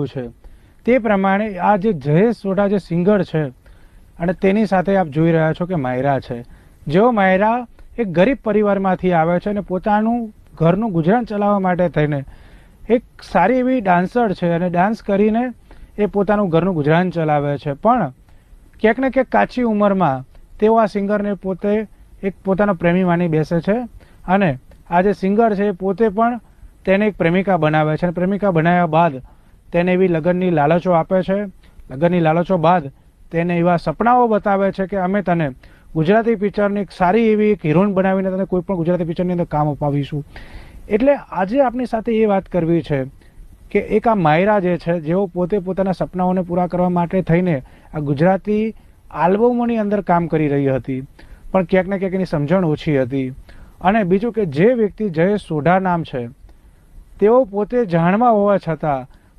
જવું છે। તે પ્રમાણે આ જે જયેશ સોઢા જે સિંગર છે અને તેની સાથે આપ જોઈ રહ્યા છો કે માયરા છે। જેઓ માયરા એક ગરીબ પરિવારમાંથી આવે છે અને પોતાનું ઘરનું ગુજરાન ચલાવવા માટે થઈને એક સારી એવી ડાન્સર છે અને ડાન્સ કરીને એ પોતાનું ઘરનું ગુજરાન ચલાવે છે। પણ ક્યાંક ને ક્યાંક કાચી ઉંમરમાં તેઓ આ સિંગરને પોતે એક પોતાનો પ્રેમી માની બેસે છે અને આ જે સિંગર છે એ પોતે પણ તેને એક પ્રેમિકા બનાવે છે અને પ્રેમિકા બનાવ્યા બાદ તેને એવી લગ્નની લાલચો આપે છે। લગ્નની લાલચો બાદ તેને એવા સપનાઓ બતાવે છે કે અમે તને ગુજરાતી પિક્ચરની એક સારી એવી એક હિરોઈન બનાવીને તને કોઈ પણ ગુજરાતી પિક્ચરની અંદર કામ અપાવીશું। એટલે આજે આપણી સાથે એ વાત કરવી છે કે એક આ માયરા જે છે જેઓ પોતે પોતાના સપનાઓને પૂરા કરવા માટે થઈને આ ગુજરાતી આલ્બમોની અંદર કામ કરી રહી હતી, પણ ક્યાંક ને ક્યાંક એની સમજણ ઓછી હતી। અને બીજું કે જે વ્યક્તિ જયેશ સોઢા નામ છે તેઓ પોતે જાણવા હોવા છતાં